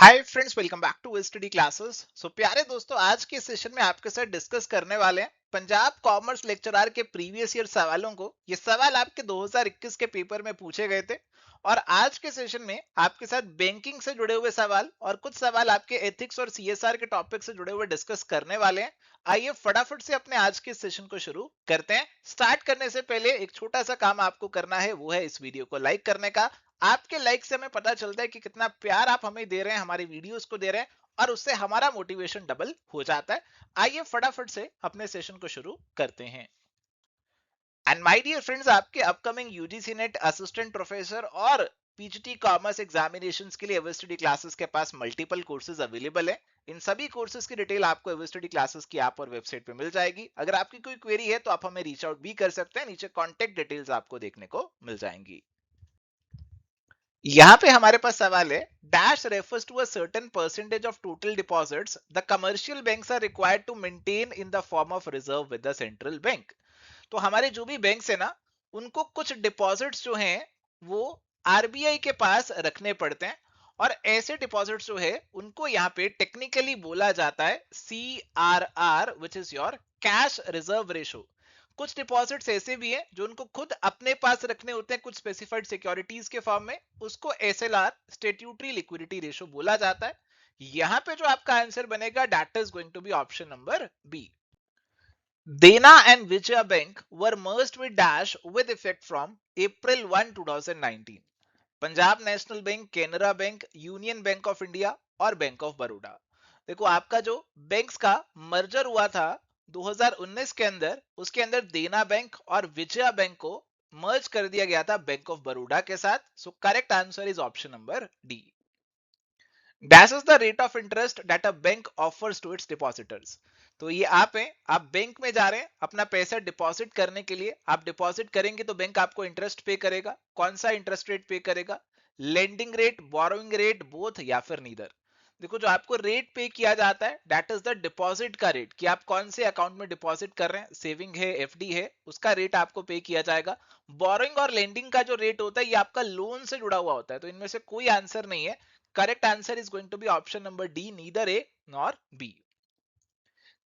Hi friends, welcome back to study classes. So प्यारे दोस्तों, आज के सेशन में आपके साथ डिस्कस करने वाले हैं पंजाब कॉमर्स लेक्चरर के प्रीवियस ईयर सवालों को। ये सवाल आपके 2021 के पेपर में पूछे गए थे और आज के सेशन में आपके साथ बैंकिंग से जुड़े हुए सवाल और कुछ सवाल आपके एथिक्स और सीएसआर के टॉपिक से जुड़े हुए डिस्कस करने वाले हैं। आइए फटाफट से अपने आज के सेशन को शुरू करते हैं। स्टार्ट करने से पहले एक छोटा सा काम आपको करना है, वो है इस वीडियो को लाइक करने का। आपके लाइक से हमें पता चलता है कि कितना प्यार आप हमें दे रहे हैं, हमारी वीडियोस को दे रहे हैं और उससे हमारा मोटिवेशन डबल हो जाता है। आइए फटाफट से अपने सेशन को शुरू करते हैं। एंड माय डियर फ्रेंड्स, आपके upcoming UGC net assistant professor और पीजीटी कॉमर्स एग्जामिनेशंस के लिए एवस्टडी क्लासेस के पास मल्टीपल कोर्सेज अवेलेबल है। इन सभी कोर्सेज की डिटेल आपको एवस्टडी क्लासेस की ऐप और वेबसाइट पे मिल जाएगी। अगर आपकी कोई क्वेरी है तो आप हमें रीच आउट भी कर सकते हैं, नीचे कॉन्टेक्ट डिटेल्स आपको देखने को मिल जाएंगी। यहाँ पे हमारे पास सवाल है, dash refers to a certain percentage of total deposits the commercial banks are required to maintain in the form of reserve with the central bank. तो हमारे जो भी बैंक्स है ना, उनको कुछ डिपॉजिट्स जो हैं वो आरबीआई के पास रखने पड़ते हैं और ऐसे डिपॉजिट्स जो है उनको यहाँ पे टेक्निकली बोला जाता है CRR, which is your cash reserve ratio. कुछ डिपॉजिट्स ऐसे भी हैं जो उनको खुद अपने पास रखने होते हैं कुछ स्पेसिफाइड सिक्योरिटीज के फॉर्म में, उसको SLR स्टेट्यूटरी लिक्विडिटी रेशो बोला जाता है। यहाँ पे जो आपका आंसर बनेगा that is going to be option number B. Dena and Vijaya Bank were merged with Dash with effect from April 1, 2019. Punjab national bank, Canara bank, union bank of India और bank of Baroda. देखो, आपका जो बैंक्स का merger हुआ था 2019 के अंदर, उसके अंदर देना बैंक और विजया बैंक को मर्ज कर दिया गया था बैंक ऑफ बड़ौदा के साथ। So correct answer is option number D. Dash is the rate of interest that a bank offers to its depositors. तो ये आप हैं, आप बैंक में जा रहे हैं अपना पैसा डिपॉजिट करने के लिए। आप डिपॉजिट करेंगे तो बैंक आपको इंटरेस्ट पे करेगा। कौन सा इंटरेस्ट रेट पे करेगा? Lending rate, borrowing rate, both या फिर नीदर। देखो, जो आपको रेट पे किया जाता है दैट इज द डिपॉजिट का रेट, कि आप कौन से अकाउंट में डिपॉजिट कर रहे हैं, सेविंग है, एफडी है, उसका रेट आपको पे किया जाएगा। बोरोइंग और लेंडिंग का जो रेट होता है ये आपका लोन से जुड़ा हुआ होता है। तो इनमें से कोई आंसर नहीं है। Correct answer is going to be option number D, neither A nor B.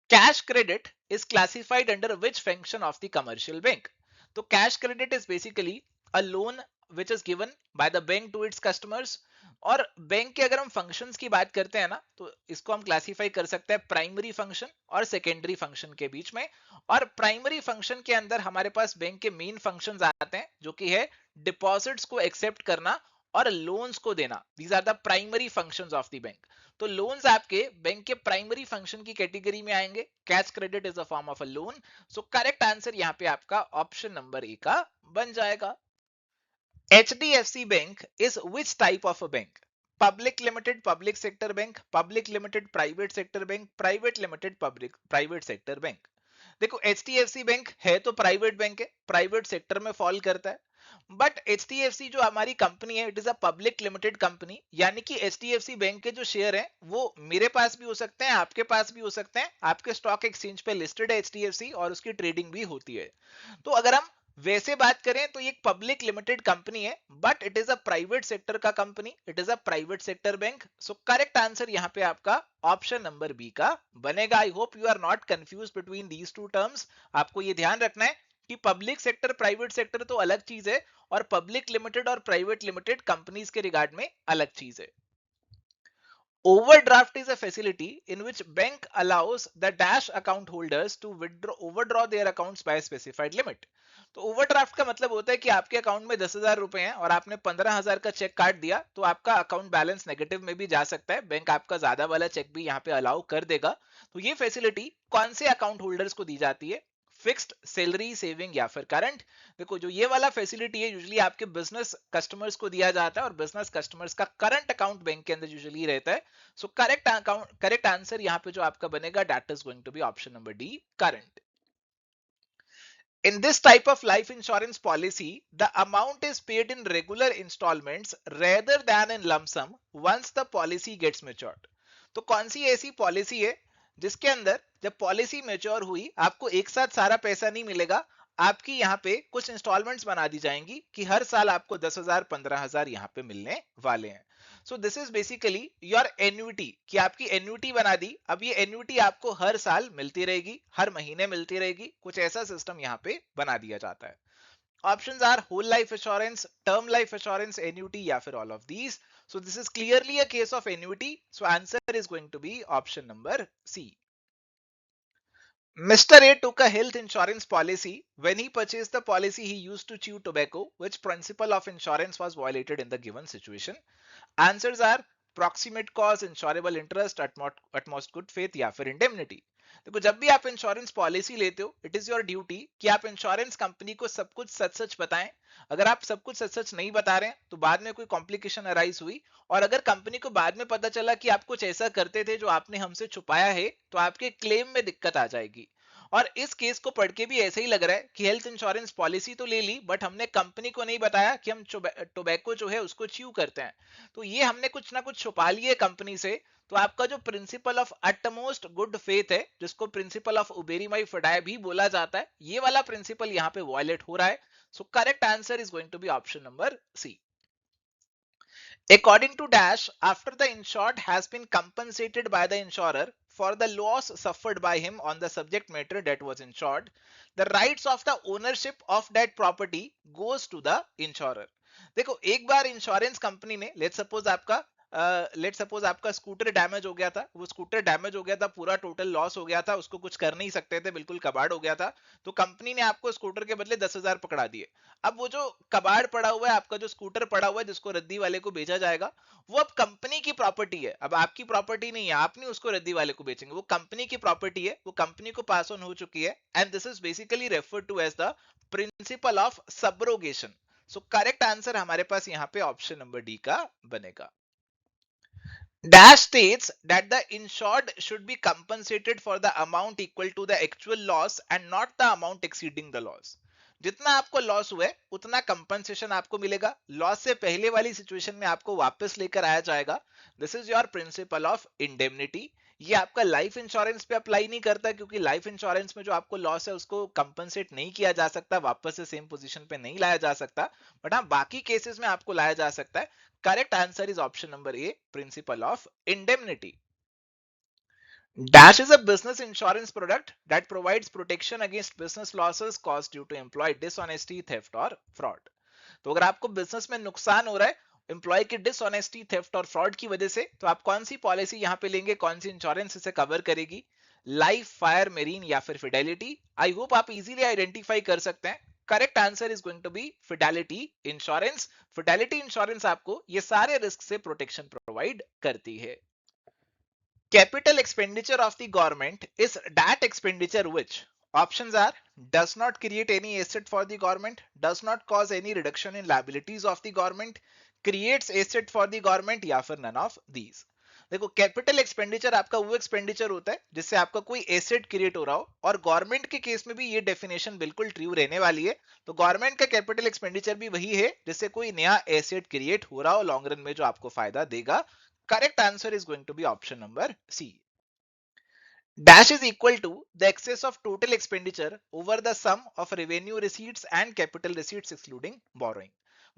Cash credit is classified under which function of the commercial bank? तो cash credit is basically a loan which is given by the bank to its customers। और bank के अगर हम functions की बात करते हैं ना, तो इसको हम क्लासिफाई कर सकते हैं प्राइमरी फंक्शन और सेकेंडरी फंक्शन के बीच में। और प्राइमरी फंक्शन के अंदर हमारे पास बैंक के मेन फंक्शंस आते हैं, जो कि है डिपॉजिट्स को एक्सेप्ट करना और लोन्स को देना। These are the primary functions of the bank. तो लोन्स आपके बैंक के प्राइमरी फंक्शन की कैटेगरी में आएंगे। Cash credit is a form of a loan. So correct answer यहाँ पे आपका ऑप्शन नंबर ए का बन जाएगा। HDFC bank is which type of a bank? Public limited public sector bank, public limited private sector bank, private limited public private sector bank. देखो, HDFC bank है तो private bank है, प्राइवेट सेक्टर में fall करता है। But HDFC जो हमारी company है, it is a public limited company, यानी कि HDFC बैंक के जो शेयर हैं वो मेरे पास भी हो सकते हैं, आपके पास भी हो सकते हैं। आपके स्टॉक एक्सचेंज पे लिस्टेड है HDFC और उसकी ट्रेडिंग भी होती है। तो अगर हम वैसे बात करें तो ये एक पब्लिक लिमिटेड कंपनी है, but it is a private sector का company, it is a private sector bank. So correct answer यहाँ पे आपका ऑप्शन नंबर बी का बनेगा। I hope you are not confuse between these two terms. आपको ये ध्यान रखना है कि पब्लिक सेक्टर प्राइवेट सेक्टर तो अलग चीज है और पब्लिक लिमिटेड और प्राइवेट लिमिटेड कंपनीज के रिगार्ड में अलग चीज है। Overdraft is a facility in which bank allows the dash account holders to overdraw their accounts by a specified limit। तो ओवरड्राफ्ट का मतलब होता है कि आपके अकाउंट में 10,000 रुपए हैं और आपने 15,000 का चेक काट दिया, तो आपका अकाउंट बैलेंस नेगेटिव में भी जा सकता है। बैंक आपका ज्यादा वाला चेक भी यहाँ पे अलाउ कर देगा। तो ये फैसिलिटी कौन से अकाउंट होल्डर्स को दी जाती है? फिक्स्ड सैलरी, सेविंग या फिर करंट। देखो, जो ये वाला फैसिलिटी है यूजुअली आपके बिजनेस कस्टमर्स को दिया जाता है और बिजनेस कस्टमर्स का करंट अकाउंट बैंक के अंदर यूजुअली रहता है। सो करेक्ट आंसर यहाँ पे जो आपका बनेगा that is going to be option number D, current. In this type of life insurance policy, the amount is paid in regular installments rather than in lump sum once the policy gets matured। तो कौन सी ऐसी policy है जिसके अंदर जब policy mature हुई आपको एक साथ सारा पैसा नहीं मिलेगा, आपकी यहाँ पे कुछ इंस्टॉलमेंट्स बना दी जाएंगी कि हर साल आपको 10,000 15,000 यहाँ पे मिलने वाले हैं। So this is basically your annuity, कि आपकी एन्युटी बना दी। अब ये एन्युटी आपको हर साल मिलती रहेगी, हर महीने मिलती रहेगी, कुछ ऐसा सिस्टम यहाँ पे बना दिया जाता है। Options are whole life assurance, term life assurance, annuity या फिर all of these. So this is clearly a case of annuity. So answer is going to be option number C. Mr. A took a health insurance policy. When he purchased the policy, he used to chew tobacco. Which principle of insurance was violated in the given situation? Answers are proximate cause, insurable interest, utmost good faith या फिर indemnity. देखो, जब भी आप insurance policy लेते हो, it is your duty कि आप इंश्योरेंस कंपनी को सब कुछ सच सच बताएं। अगर आप सब कुछ सच सच नहीं बता रहे हैं तो बाद में कोई कॉम्प्लिकेशन अराइज हुई, और अगर कंपनी को बाद में पता चला कि आप कुछ ऐसा करते थे जो आपने हमसे छुपाया है, तो आपके क्लेम में दिक्कत आ जाएगी। और इस केस को पढ़ के भी ऐसे ही लग रहा है कि हेल्थ इंश्योरेंस पॉलिसी तो ले ली, बट हमने कंपनी को नहीं बताया कि हम टोबैको जो है उसको च्यू करते हैं। तो ये हमने कुछ ना कुछ छुपा लिए कंपनी से। तो आपका जो principle of utmost good faith है, जिसको प्रिंसिपल ऑफ उबेरीमाई फडाय भी बोला जाता है, ये वाला प्रिंसिपल यहाँ पे वायलेट हो रहा है। So correct answer is going to be option number C. According to Dash, after the insured has been compensated by the insurer for the loss suffered by him on the subject matter that was insured, the rights of the ownership of that property goes to the insurer. देखो, एक बार insurance company ने let suppose आपका scooter damage हो गया था, वो scooter damage हो गया था, पूरा टोटल लॉस हो गया था, उसको कुछ कर नहीं सकते थे, बिल्कुल कबाड़ हो गया था। तो कंपनी ने आपको स्कूटर के बदले 10,000 पकड़ा दिए। अब वो जो कबाड़ पड़ा हुआ है, आपका जो स्कूटर पड़ा हुआ है जिसको रद्दी वाले को बेचा जाएगा, वो अब कंपनी की प्रॉपर्टी है, अब आपकी प्रॉपर्टी नहीं है, आप नहीं उसको रद्दी वाले को बेचेंगे, वो कंपनी की प्रॉपर्टी है, वो कंपनी को पास ऑन हो चुकी है। And this is basically refer to as the principle of subrogation. So correct answer हमारे पास यहाँ पे ऑप्शन नंबर डी का बनेगा। Dash states that the insured should be compensated for the amount equal to the actual loss and not the amount exceeding the loss. जितना आपको loss हुआ है उतना कंपनसेशन आपको मिलेगा, लॉस से पहले वाली सिचुएशन में आपको वापस लेकर आया जाएगा। This is your principle of indemnity. ये आपका लाइफ इंश्योरेंस पे अप्लाई नहीं करता, क्योंकि लाइफ इंश्योरेंस में जो आपको लॉस है उसको कंपनसेट नहीं किया जा सकता, वापस से सेम पोजीशन पे नहीं लाया जा सकता, बट हाँ बाकी केसेस में आपको लाया जा सकता है। Correct answer is option number A, principle of indemnity. Dash is a business insurance product that provides protection against business losses caused due to employee dishonesty, theft or fraud. तो अगर आपको बिजनेस में नुकसान हो रहा है एम्प्लॉय की dishonesty, theft और फ्रॉड की वजह से, तो आप कौन सी पॉलिसी यहाँ पे लेंगे, कौन सी इंश्योरेंस इसे कवर करेगी? लाइफ, फायर, मेरीन या फिर फिडेलिटी? आई होप आप इजीली आइडेंटिफाई कर सकते हैं। Correct answer is going to be fidelity insurance. Fidelity insurance आपको ये सारे रिस्क से प्रोटेक्शन प्रोवाइड करती है। Capital expenditure of the government is that expenditure which, options are, does not create any asset for the government, does not cause any reduction in liabilities of the government, creates asset for the government या फिर none of these। देखो, capital expenditure आपका वो expenditure होता है जिससे आपका कोई एसेट क्रिएट हो रहा हो, और गवर्नमेंट के केस में भी ये डेफिनेशन बिल्कुल ट्रू रहने वाली है। तो गवर्नमेंट का कैपिटल एक्सपेंडिचर भी वही है जिससे कोई नया एसेट क्रिएट हो रहा हो लॉन्ग रन में, जो आपको फायदा देगा। Correct answer is going to be option number C. Dash is equal to the excess of total expenditure over the sum of revenue receipts and capital receipts excluding borrowing.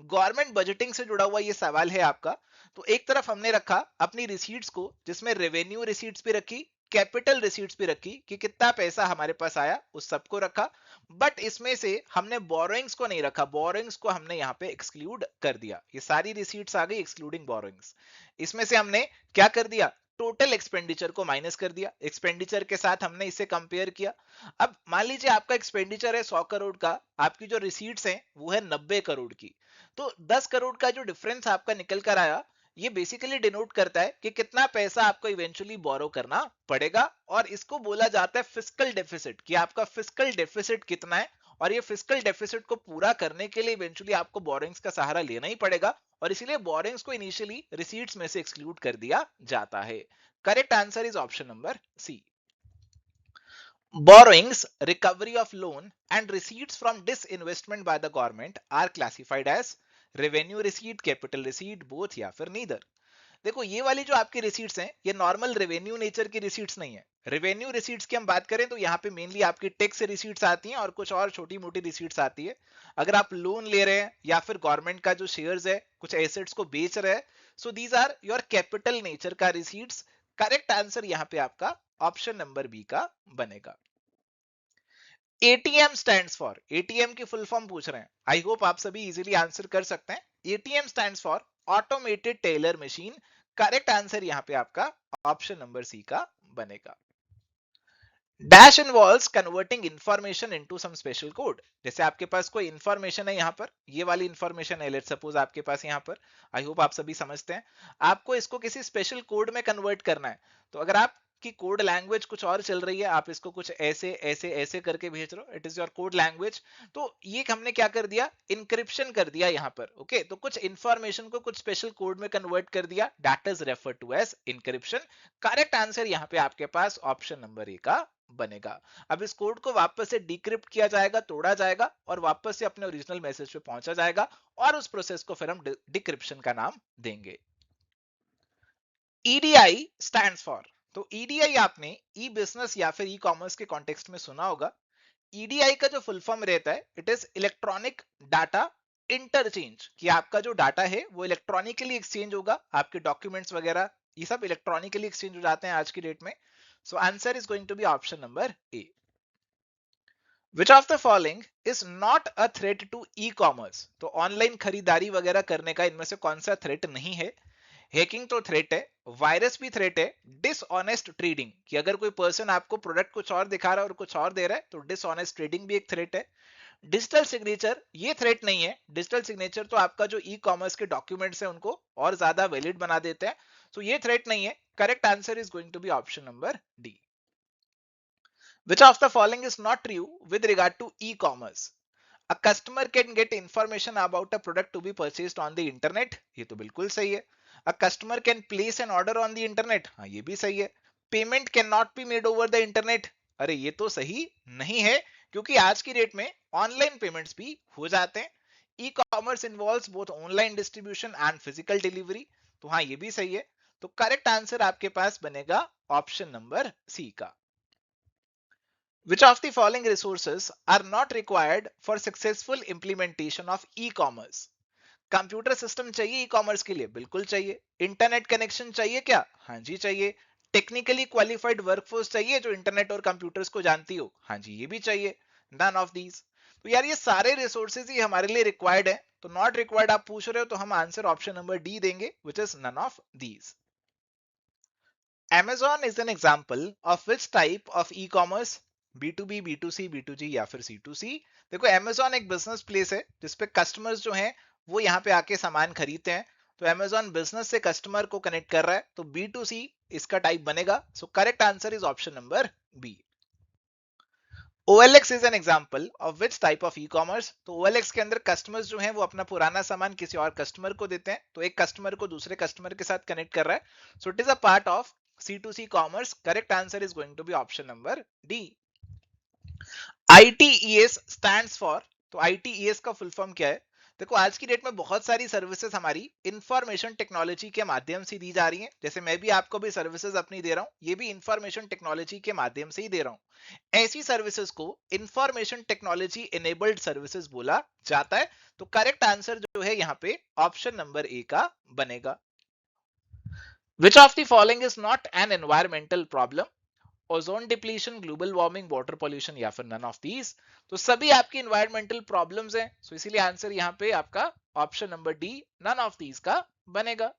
Government budgeting से जुड़ा हुआ ये सवाल है आपका। तो एक तरफ हमने रखा अपनी रिसीट्स को, जिसमें रेवेन्यू रिसीट्स भी रखी, कैपिटल रिसीट्स भी रखी कि कितना पैसा हमारे पास आया, उस सबको रखा। बट इसमें से हमने बोरोइंग्स को नहीं रखा, बोरोइंग्स को हमने यहाँ पे एक्सक्लूड कर दिया। ये सारी रिसीट्स आ गई एक्सक्लूडिंग बोरोइंग्स। इसमें से हमने क्या कर दिया, टोटल एक्सपेंडिचर को माइनस कर दिया, एक्सपेंडिचर के साथ हमने इसे कंपेयर किया। अब मान लीजिए आपका एक्सपेंडिचर है 100 करोड़ का, आपकी जो रिसीट्स हैं वो है 90 करोड़ की, तो 10 करोड़ का जो डिफरेंस आपका निकल कर आया, ये बेसिकली डिनोट करता है कि कितना पैसा आपको इवेंचुअली बोरो करना पड़ेगा, और इसको बोला जाता है फिस्कल डेफिसिट, कि आपका फिस्कल डेफिसिट कितना है, और ये फिस्कल डेफिसिट को पूरा करने के लिए इवेंचुअली आपको बोरिंग्स का सहारा लेना ही पड़ेगा, और इसीलिए बोरिंग्स को इनिशियली रिसीट्स में से एक्सक्लूड कर दिया जाता है। Correct answer is option number C. Borrowings, recovery of loan and receipts from disinvestment by the government are classified as revenue receipt, capital receipt, both या फिर neither। देखो ये वाली जो आपकी रिसीट्स हैं ये नॉर्मल रेवेन्यू नेचर की रिसीट्स नहीं है। रेवेन्यू रिसीट्स की हम बात करें तो यहाँ पे मेनली आपकी टैक्स रिसीट्स आती हैं और कुछ और छोटी मोटी रिसीट्स आती है। अगर आप लोन ले रहे हैं या फिर गवर्नमेंट का जो शेयर्स है कुछ एसेट्स को बेच रहे हैं, so these are your capital nature का रिसीट्स। करेक्ट आंसर यहाँ पे आपका ऑप्शन नंबर बी का बनेगा। एटीएम स्टैंड्स फॉर, एटीएम की फुल फॉर्म पूछ रहे हैं, आई होप आप सभी इजीली आंसर कर सकते हैं। ATM stands for automated teller machine. Correct answer यहाँ पे आपका ऑप्शन नंबर सी का बनेगा। Dash involves converting information into some special code. जैसे आपके पास कोई इंफॉर्मेशन है यहाँ पर, ये वाली इंफॉर्मेशन है, लेट सपोज आपके पास यहाँ पर, आई होप आप सभी समझते हैं, आपको इसको किसी स्पेशल कोड में कन्वर्ट करना है। तो अगर आपकी कोड लैंग्वेज कुछ और चल रही है, आप इसको कुछ ऐसे ऐसे ऐसे करके भेज रहे हो, it is your code language, तो ये हमने क्या कर दिया, इंक्रिप्शन कर दिया यहाँ पर। ओके, तो कुछ इंफॉर्मेशन को कुछ स्पेशल कोड में कन्वर्ट कर दिया, that is refer to as encryption. Correct answer यहाँ पे आपके पास ऑप्शन नंबर ए का बनेगा। अब इस कोड को वापस से डिक्रिप्ट किया जाएगा, तोड़ा जाएगा और वापस से अपने ओरिजिनल मैसेज पे पहुंचा जाएगा और उस प्रोसेस को फिर हम डिक्रिप्शन का नाम देंगे। ईडीआई स्टैंड्स फॉर, तो ईडीआई आपने ई बिजनेस या फिर ई कॉमर्स के कॉन्टेक्स्ट में सुना होगा। ईडीआई का जो फुल फॉर्म रहता है it is electronic data interchange, कि आपका जो डाटा है वो इलेक्ट्रॉनिकली एक्सचेंज होगा, आपके डॉक्यूमेंट्स वगैरह ये सब इलेक्ट्रॉनिकली एक्सचेंज हो जाते हैं आज की डेट में। So answer is going to be option number A. Which of the following is not a threat to e-commerce? तो ऑनलाइन खरीदारी वगैरह करने का इनमें से कौन सा थ्रेट नहीं है? हैकिंग तो थ्रेट है, वायरस भी थ्रेट है, डिसऑनेस्ट ट्रेडिंग, कि अगर कोई पर्सन आपको प्रोडक्ट कुछ और दिखा रहा है और कुछ और दे रहा है तो डिसऑनेस्ट ट्रेडिंग भी एक थ्रेट है। डिजिटल सिग्नेचर ये थ्रेट नहीं है, डिजिटल सिग्नेचर तो आपका जो ई कॉमर्स के डॉक्यूमेंट्स है उनको और ज्यादा वैलिड बना देते हैं, तो ये थ्रेट नहीं है। Correct answer is going to be option number D. Which of the following is not true with regard to e-commerce? A customer can get information about a product to be purchased on the internet. ये तो बिल्कुल सही है। A customer can place an order on the internet. हाँ ये भी सही है। Payment cannot be made over the internet. अरे ये तो सही नहीं है, क्योंकि आज की डेट में ऑनलाइन पेमेंट्स भी हो जाते हैं। E commerce involves both online distribution and physical delivery, तो हाँ ये भी सही है। तो करेक्ट आंसर आपके पास बनेगा ऑप्शन नंबर सी का। Which of the following resources are not required for successful implementation of e-commerce? Computer system चाहिए ई कॉमर्स के लिए, बिल्कुल चाहिए। इंटरनेट कनेक्शन चाहिए क्या? हाँ जी चाहिए। टेक्निकली क्वालिफाइड वर्कफोर्स चाहिए जो इंटरनेट और कंप्यूटर्स को जानती हो? हाँ जी ये भी चाहिए। None of these. तो यार ये सारे रिसोर्सेज ही हमारे लिए रिक्वायर्ड है, तो नॉट रिक्वायर्ड आप पूछ रहे हो तो हम आंसर ऑप्शन नंबर डी देंगे, which is none of these. Amazon is an example of which type of e-commerce? B2B, B2C, B2G या फिर C2C? देखो Amazon एक बिजनेस प्लेस है जिसपे कस्टमर्स जो हैं वो यहाँ पे आके सामान खरीदते हैं, तो Amazon बिजनेस से कस्टमर को कनेक्ट कर रहा है, तो B2C इसका टाइप बनेगा। So correct answer is option number B. OLX is an example of which type of e-commerce? तो OLX के अंदर कस्टमर्स जो हैं वो अपना पुराना सामान किसी और कस्टमर को देते हैं, तो एक कस्टमर को दूसरे कस्टमर के साथ कनेक्ट कर रहा है, so it is a part of C2C commerce. Correct answer is going to be option number D. ITES stands for, तो ITES का फुल फॉर्म क्या है? देखो आज की डेट में बहुत सारी सर्विसेज हमारी इंफॉर्मेशन टेक्नोलॉजी के माध्यम से दी जा रही हैं, जैसे मैं भी आपको भी सर्विसेज अपनी दे रहा हूं, ये भी इंफॉर्मेशन टेक्नोलॉजी के माध्यम से ही दे रहा हूं। ऐसी सर्विसेज को इंफॉर्मेशन टेक्नोलॉजी इनेबल्ड सर्विसेज बोला जाता है। तो करेक्ट आंसर जो है यहाँ पे ऑप्शन नंबर ए का बनेगा। Which of the following is not an environmental problem? Ozone depletion, global warming, water pollution या फिर नन ऑफ दीज? तो सभी आपकी एनवायरमेंटल प्रॉब्लम्स हैं, सो इसीलिए आंसर यहाँ पे आपका option number D none of these का बनेगा।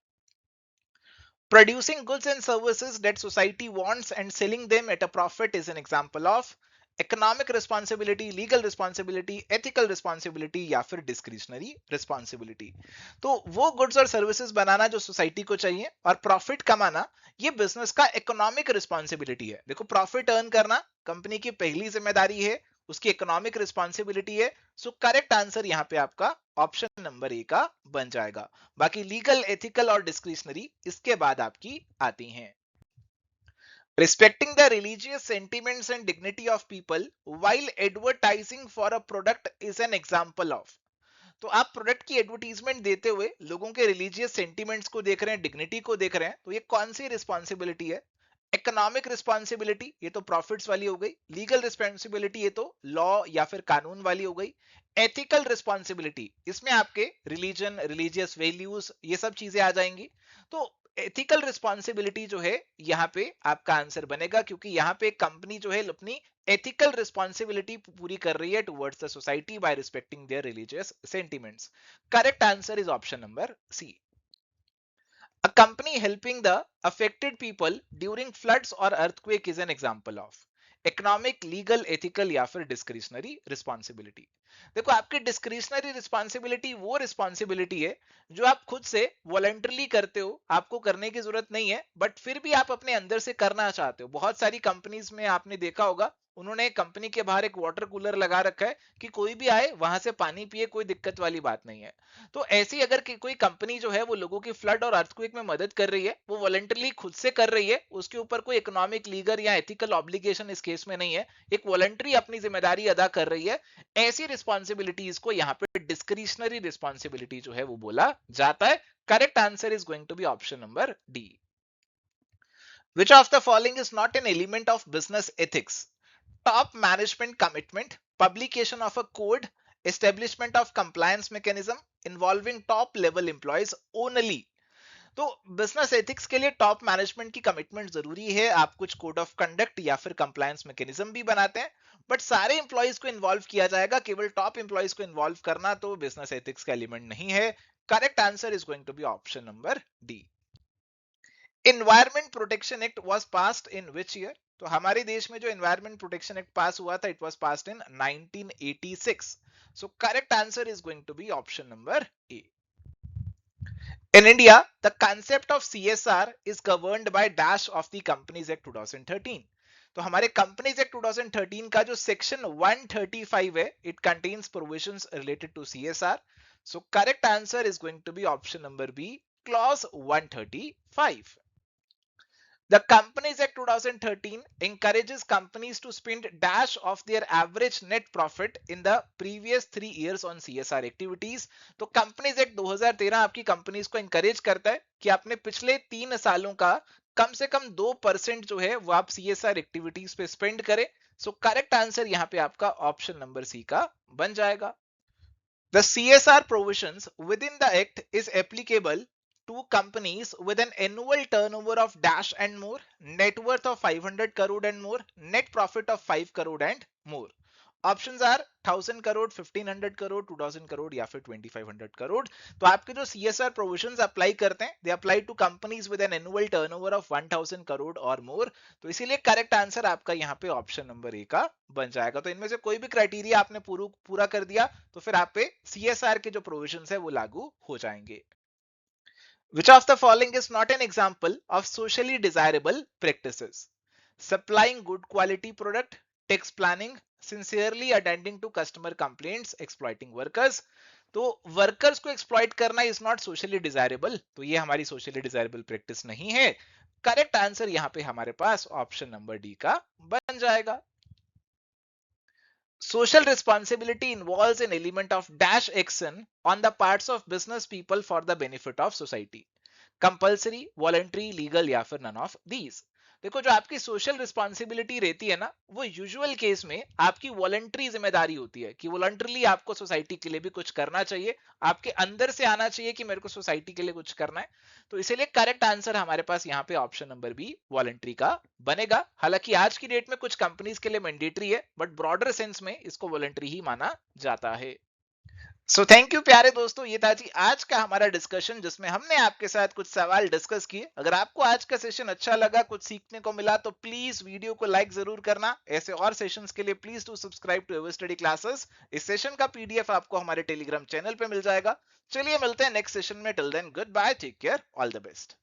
Producing goods and services that society wants and selling them at a profit is an example of economic responsibility, legal responsibility, ethical responsibility या फिर discretionary responsibility. तो वो goods और services बनाना जो society को चाहिए और प्रॉफिट कमाना ये बिजनेस का इकोनॉमिक रिस्पॉन्सिबिलिटी है। देखो प्रॉफिट अर्न करना कंपनी की पहली जिम्मेदारी है, उसकी इकोनॉमिक रिस्पॉन्सिबिलिटी है। सो करेक्ट आंसर यहाँ पे आपका ऑप्शन नंबर ए का बन जाएगा। बाकी लीगल, एथिकल और डिस्क्रिशनरी इसके बाद आपकी आती हैं। Respecting the religious sentiments and dignity of people while advertising for a product is an example of. तो आप प्रोडक्ट की एडवर्टीजमेंट देते हुए लोगों के रिलीजियस सेंटिमेंट्स को देख रहे हैं, डिग्निटी को देख रहे हैं, तो ये कौन सी रिस्पॉन्सिबिलिटी है? इकोनॉमिक रिस्पॉन्सिबिलिटी, ये तो प्रॉफिट्स वाली हो गई। लीगल रिस्पॉन्सिबिलिटी, ये तो लॉ या फिर कानून वाली हो गई। एथिकल रिस्पॉन्सिबिलिटी, इसमें आपके रिलीजन, रिलीजियस वैल्यूज, ये सब चीजें आ जाएंगी। तो एथिकल रिस्पॉन्सिबिलिटी जो है यहाँ पे आपका आंसर बनेगा, क्योंकि यहाँ पे कंपनी जो है अपनी एथिकल रिस्पॉन्सिबिलिटी पूरी कर रही है towards the society by respecting their religious sentiments. Correct answer is option number C. A company helping the affected people during floods or earthquake is an example of economic, legal, ethical या फिर discretionary responsibility. देखो, आपकी discretionary responsibility वो responsibility है जो आप खुद से वॉलंटरली करते हो, आपको करने की जरूरत नहीं है, बट फिर भी आप अपने अंदर से करना चाहते हो। बहुत सारी कंपनीज में आपने देखा होगा, उन्होंने कंपनी के बाहर एक वाटर कूलर लगा रखा है कि कोई भी आए वहां से पानी पिए, कोई दिक्कत वाली बात नहीं है। तो ऐसी अगर कोई कंपनी जो है वो लोगों की फ्लड और अर्थक्वेक में मदद कर रही है, वो वॉलंटरली खुद से कर रही है, उसके ऊपर कोई इकोनॉमिक, लीगल या एथिकल ऑब्लिगेशन इस केस में नहीं है, एक वॉलंटरी अपनी जिम्मेदारी अदा कर रही है, ऐसी रिस्पॉन्सिबिलिटीज को यहाँ पे डिस्क्रिशनरी रिस्पॉन्सिबिलिटी जो है वो बोला जाता है। Correct answer is going to be option number D. Which of the following is not an element of business ethics? Top management commitment, publication of a code, establishment of compliance mechanism involving top level employees only. तो business ethics के लिए top management की commitment जरूरी है, आप कुछ code of conduct या फिर कंप्लायंस मैकेनिज्म भी बनाते हैं, बट सारे इंप्लॉइज को इन्वॉल्व किया जाएगा, केवल टॉप इंप्लॉइज को इन्वॉल्व करना तो बिजनेस एथिक्स का एलिमेंट नहीं है। Correct answer is going to be option number D. Environment protection act was passed in which year? तो हमारे देश में जो एनवायरमेंट प्रोटेक्शन एक्ट पास हुआ था, it was passed in 1986। So correct answer is going to be option number A. In India, the concept of CSR is governed by dash of the Companies Act 2013. तो हमारे companies act 2013 का जो section 135 है, it contains provisions related to CSR. So correct answer is going to be option number B, clause 135. The Companies Act 2013 encourages companies to spend dash of their average net profit in the previous 3 years on CSR activities. तो Companies Act 2013 आपकी companies को encourage करता है कि आपने पिछले 3 सालों का कम से कम 2% जो है वो आप CSR एक्टिविटीज पे स्पेंड करें। सो करेक्ट आंसर यहाँ पे आपका ऑप्शन नंबर सी का बन जाएगा। The CSR provisions within the act is applicable to companies with an annual turnover of dash and more, net worth of 500 crore and more, net profit of 5 crore and more. Options are 1000 crore, 1500 crore, 2000 crore या फिर 2500 crore. तो आपके जो CSR provisions apply करते हैं, they apply to companies with an annual turnover of 1000 crore or more. तो इसीलिए correct answer आपका यहाँ पे ऑप्शन नंबर ए का बन जाएगा। तो इनमें से कोई भी क्राइटेरिया आपने पूरा कर दिया तो फिर आप पे CSR के जो प्रोविजंस है वो लागू हो जाएंगे। Which of the following is not an example of socially desirable practices? Supplying good quality product, tax planning, sincerely attending to customer complaints, exploiting workers. तो वर्कर्स को एक्सप्लॉइट करना इज नॉट सोशली डिजायरेबल, तो ये हमारी socially desirable practice नहीं है। Correct answer यहाँ पे हमारे पास ऑप्शन नंबर डी का बन जाएगा। Social responsibility involves an element of dash action on the parts of business people for the benefit of society. Compulsory, voluntary, legal या फिर none of these. देखो, जो आपकी सोशल रिस्पॉन्सिबिलिटी रहती है ना, वो यूजुअल केस में आपकी वॉलंटरी जिम्मेदारी होती है कि वॉलंटरली आपको सोसाइटी के लिए भी कुछ करना चाहिए, आपके अंदर से आना चाहिए कि मेरे को सोसाइटी के लिए कुछ करना है। तो इसीलिए करेक्ट आंसर हमारे पास यहाँ पे ऑप्शन नंबर बी, वॉलंटरी का बनेगा। हालांकि आज की डेट में कुछ कंपनीज के लिए मैंडेटरी है, बट ब्रॉडर सेंस में इसको वॉलंटरी ही माना जाता है। सो थैंक यू प्यारे दोस्तों, ये था जी आज का हमारा डिस्कशन, जिसमें हमने आपके साथ कुछ सवाल डिस्कस किए। अगर आपको आज का सेशन अच्छा लगा, कुछ सीखने को मिला, तो प्लीज वीडियो को लाइक जरूर करना। ऐसे और सेशंस के लिए please do subscribe to ever study classes. इस सेशन का पीडीएफ आपको हमारे टेलीग्राम चैनल पे मिल जाएगा। चलिए मिलते हैं नेक्स्ट सेशन में। Till then goodbye, take care, all the best.